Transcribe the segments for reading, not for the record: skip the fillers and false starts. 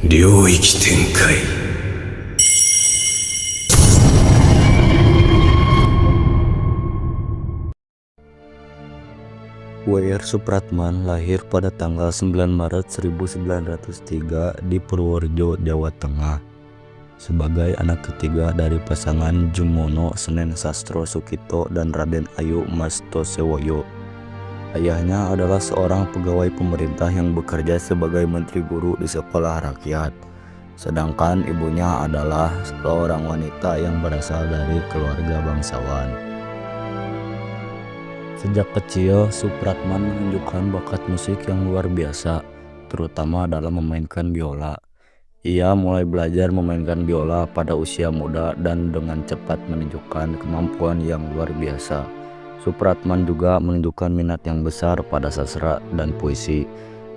領域展開。W.R. Supratman lahir pada tanggal 9 Maret 1903 di Purworejo, Jawa Tengah, sebagai anak ketiga dari pasangan Jumono Senen Sastro Sukito dan Raden Ayu Mas Tosewoyo. Ayahnya adalah seorang pegawai pemerintah yang bekerja sebagai menteri guru di sekolah rakyat, sedangkan ibunya adalah seorang wanita yang berasal dari keluarga bangsawan. Sejak kecil, Supratman menunjukkan bakat musik yang luar biasa, terutama dalam memainkan biola. Ia mulai belajar memainkan biola pada usia muda dan dengan cepat menunjukkan kemampuan yang luar biasa. Supratman juga menunjukkan minat yang besar pada sastra dan puisi,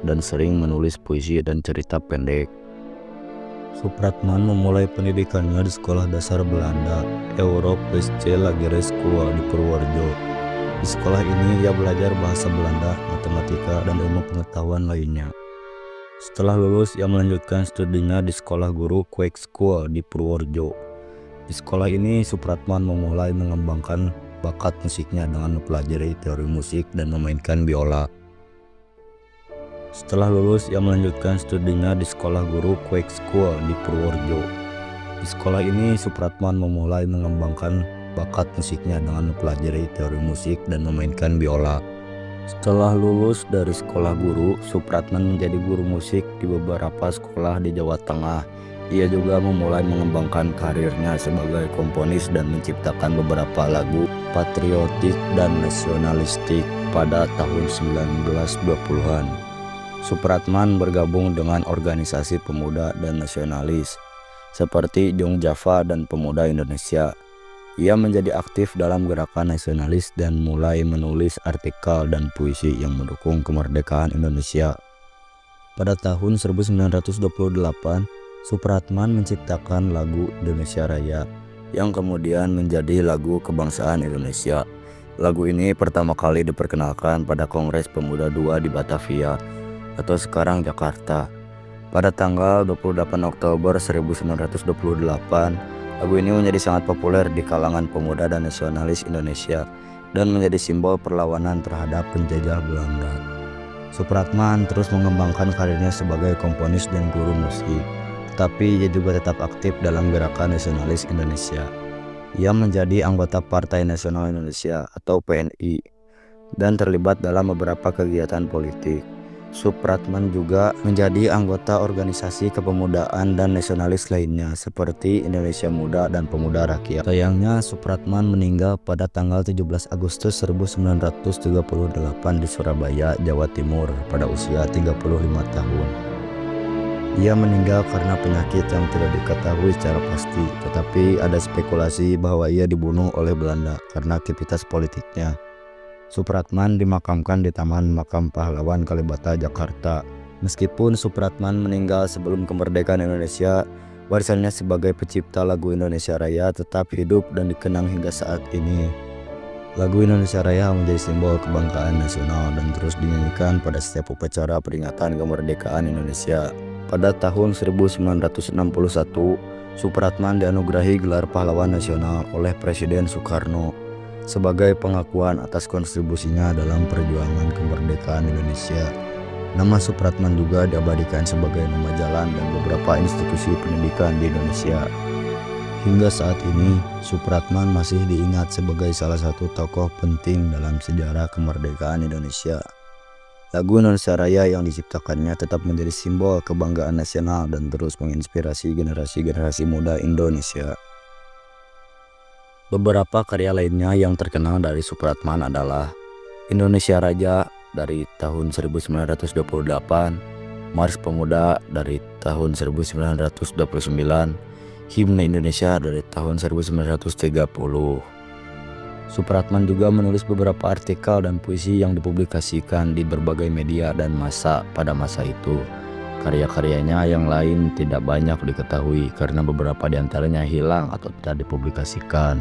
dan sering menulis puisi dan cerita pendek. Supratman memulai pendidikannya di Sekolah Dasar Belanda, Europese Lagere School di Purworejo. Di sekolah ini ia belajar bahasa Belanda, matematika, dan ilmu pengetahuan lainnya. Setelah lulus, ia melanjutkan studinya di Sekolah Guru Quake School di Purworejo. Di sekolah ini, Supratman memulai mengembangkan bakat musiknya dengan mempelajari teori musik dan memainkan biola. Setelah lulus, ia melanjutkan studinya di Sekolah Guru Quake School di Purworejo. Di sekolah ini, Supratman memulai mengembangkan bakat musiknya dengan mempelajari teori musik dan memainkan biola. Setelah lulus dari sekolah guru, Supratman menjadi guru musik di beberapa sekolah di Jawa Tengah. Ia juga memulai mengembangkan karirnya sebagai komponis dan menciptakan beberapa lagu patriotik dan nasionalistik pada tahun 1920-an. Supratman bergabung dengan organisasi pemuda dan nasionalis seperti Jong Java dan Pemuda Indonesia. Ia menjadi aktif dalam gerakan nasionalis dan mulai menulis artikel dan puisi yang mendukung kemerdekaan Indonesia. Pada tahun 1928, Supratman menciptakan lagu Indonesia Raya yang kemudian menjadi lagu kebangsaan Indonesia. Lagu ini pertama kali diperkenalkan pada Kongres Pemuda II di Batavia atau sekarang Jakarta. Pada tanggal 28 Oktober 1928, lagu ini menjadi sangat populer di kalangan pemuda dan nasionalis Indonesia dan menjadi simbol perlawanan terhadap penjajah Belanda. Supratman terus mengembangkan karirnya sebagai komponis dan guru musik, tetapi ia juga tetap aktif dalam gerakan nasionalis Indonesia. Ia menjadi anggota Partai Nasional Indonesia atau PNI dan terlibat dalam beberapa kegiatan politik. Supratman juga menjadi anggota organisasi kepemudaan dan nasionalis lainnya seperti Indonesia Muda dan Pemuda Rakyat. Sayangnya, Supratman meninggal pada tanggal 17 Agustus 1938 di Surabaya, Jawa Timur pada usia 35 tahun. Ia meninggal karena penyakit yang tidak diketahui secara pasti, tetapi ada spekulasi bahwa ia dibunuh oleh Belanda karena aktivitas politiknya. Supratman dimakamkan di Taman Makam Pahlawan Kalibata, Jakarta. Meskipun Supratman meninggal sebelum kemerdekaan Indonesia, warisannya sebagai pencipta lagu Indonesia Raya tetap hidup dan dikenang hingga saat ini. Lagu Indonesia Raya menjadi simbol kebanggaan nasional dan terus dinyanyikan pada setiap upacara peringatan kemerdekaan Indonesia. Pada tahun 1961, Supratman dianugerahi gelar pahlawan nasional oleh Presiden Soekarno sebagai pengakuan atas kontribusinya dalam perjuangan kemerdekaan Indonesia. Nama Supratman juga diabadikan sebagai nama jalan dan beberapa institusi pendidikan di Indonesia. Hingga saat ini, Supratman masih diingat sebagai salah satu tokoh penting dalam sejarah kemerdekaan Indonesia. Lagu Indonesia Raya yang diciptakannya tetap menjadi simbol kebanggaan nasional dan terus menginspirasi generasi-generasi muda Indonesia. Beberapa karya lainnya yang terkenal dari Supratman adalah Indonesia Raya dari tahun 1928, Mars Pemuda dari tahun 1929, Himne Indonesia dari tahun 1930. Supratman juga menulis beberapa artikel dan puisi yang dipublikasikan di berbagai media dan massa pada masa itu. Karya-karyanya yang lain tidak banyak diketahui karena beberapa diantaranya hilang atau tidak dipublikasikan.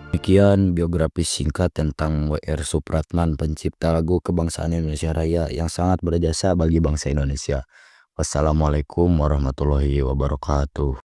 Demikian biografi singkat tentang W.R. Supratman, pencipta lagu kebangsaan Indonesia Raya yang sangat berjasa bagi bangsa Indonesia. Wassalamualaikum warahmatullahi wabarakatuh.